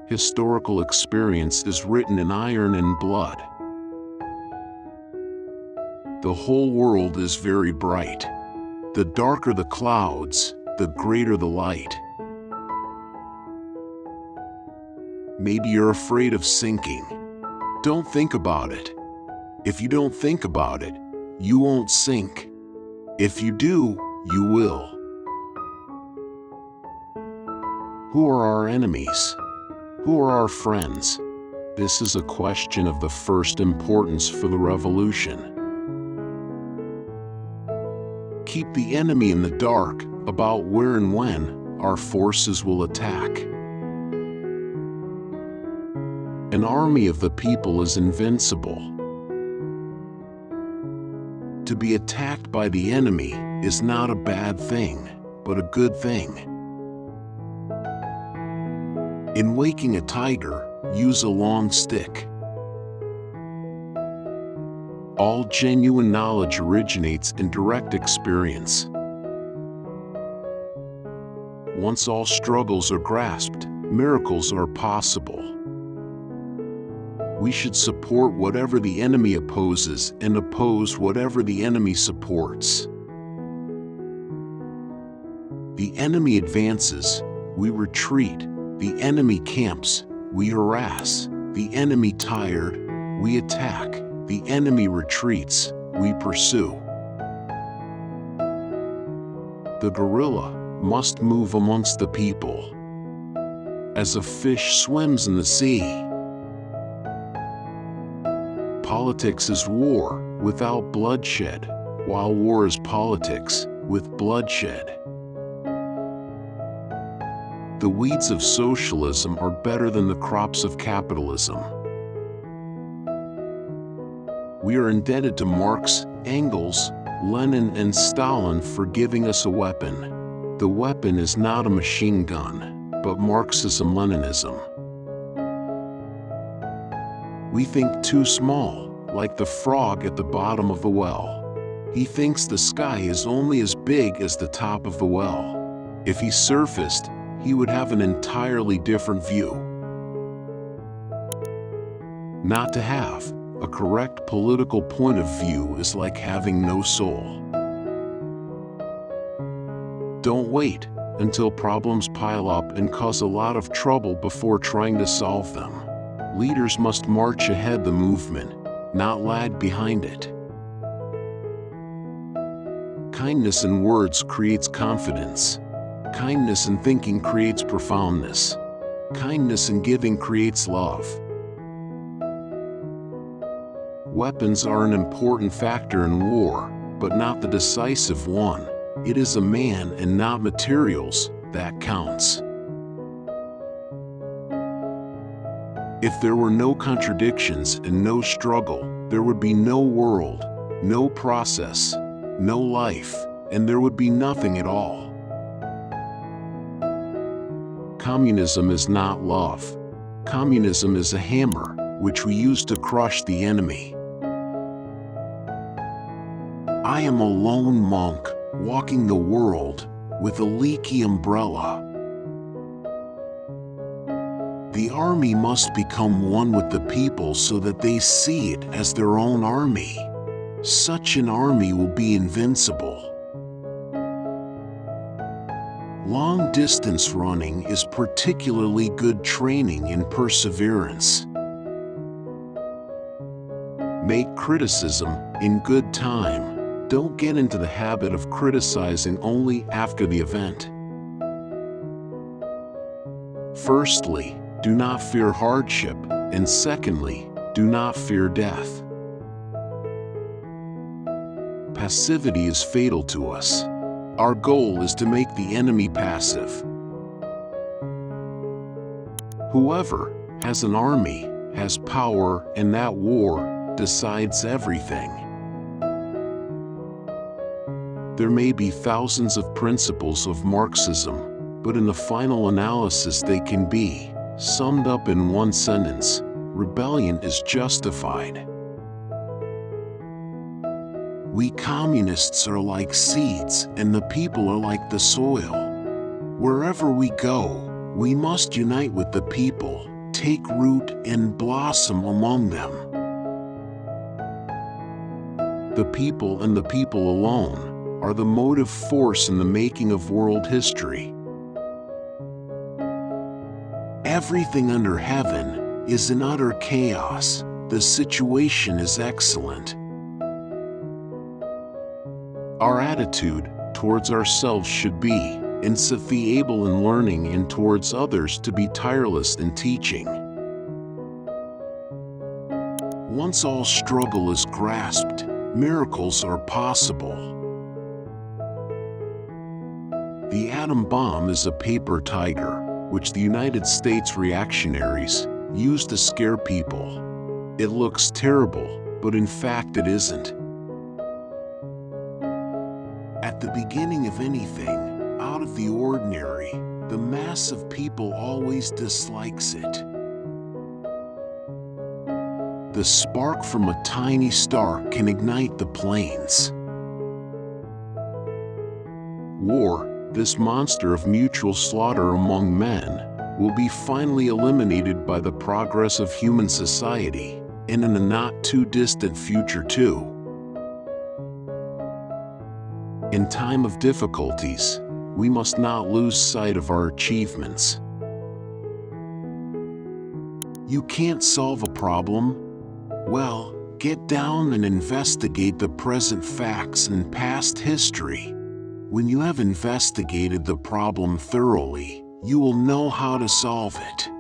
Historical experience is written in iron and blood. The whole world is very bright. The darker the clouds, the greater the light. Maybe you're afraid of sinking. Don't think about it. If you don't think about it, you won't sink. If you do, you will. Who are our enemies? Who are our friends? This is a question of the first importance for the revolution. Keep the enemy in the dark about where and when our forces will attack. An army of the people is invincible. To be attacked by the enemy is not a bad thing, but a good thing. In waking a tiger, use a long stick. All genuine knowledge originates in direct experience. Once all struggles are grasped, miracles are possible. We should support whatever the enemy opposes and oppose whatever the enemy supports. The enemy advances, we retreat. The enemy camps, we harass. The enemy tired, we attack. The enemy retreats, we pursue. The gorilla must move amongst the people, as a fish swims in the sea. Politics is war without bloodshed, while war is politics with bloodshed. The weeds of socialism are better than the crops of capitalism. We are indebted to Marx, Engels, Lenin, and Stalin for giving us a weapon. The weapon is not a machine gun, but Marxism-Leninism. We think too small, like the frog at the bottom of the well. He thinks the sky is only as big as the top of the well. If he surfaced, he would have an entirely different view. Not to have a correct political point of view is like having no soul. Don't wait until problems pile up and cause a lot of trouble before trying to solve them. Leaders must march ahead the movement, not lag behind it. Kindness in words creates confidence. Kindness in thinking creates profoundness. Kindness in giving creates love. Weapons are an important factor in war, but not the decisive one. It is a man and not materials that counts. If there were no contradictions and no struggle, there would be no world, no process, no life, and there would be nothing at all. Communism is not love. Communism is a hammer, which we use to crush the enemy. I am a lone monk, walking the world, with a leaky umbrella. The army must become one with the people so that they see it as their own army. Such an army will be invincible. Long-distance running is particularly good training in perseverance. Make criticism in good time. Don't get into the habit of criticizing only after the event. Firstly, do not fear hardship, and secondly, do not fear death. Passivity is fatal to us. Our goal is to make the enemy passive. Whoever has an army has power, and that war decides everything. There may be thousands of principles of Marxism, but in the final analysis they can be summed up in one sentence: rebellion is justified. We communists are like seeds, and the people are like the soil. Wherever we go, we must unite with the people, take root and blossom among them. The people and the people alone are the motive force in the making of world history. Everything under heaven is in utter chaos. The situation is excellent. Our attitude towards ourselves should be insatiable in learning, and towards others to be tireless in teaching. Once all struggle is grasped, miracles are possible. The atom bomb is a paper tiger, which the United States reactionaries use to scare people. It looks terrible, but in fact it isn't. At the beginning of anything out of the ordinary, the mass of people always dislikes it. The spark from a tiny star can ignite the plains. War, this monster of mutual slaughter among men, will be finally eliminated by the progress of human society, and in a not-too-distant future too. In time of difficulties, we must not lose sight of our achievements. You can't solve a problem? Well, get down and investigate the present facts and past history. When you have investigated the problem thoroughly, you will know how to solve it.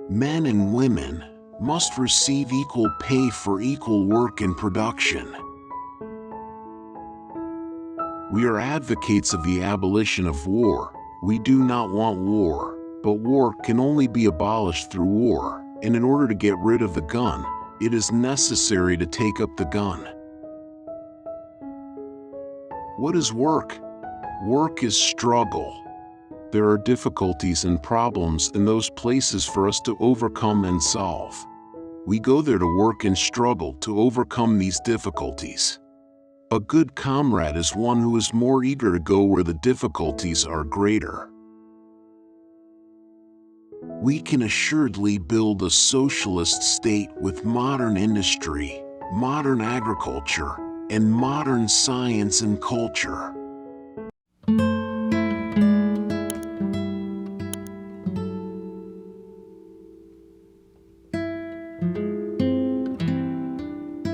Men and women must receive equal pay for equal work and production. We are advocates of the abolition of war. We do not want war, but war can only be abolished through war, and in order to get rid of the gun, it is necessary to take up the gun. What is work? Work is struggle. There are difficulties and problems in those places for us to overcome and solve. We go there to work and struggle to overcome these difficulties. A good comrade is one who is more eager to go where the difficulties are greater. We can assuredly build a socialist state with modern industry, modern agriculture, and modern science and culture.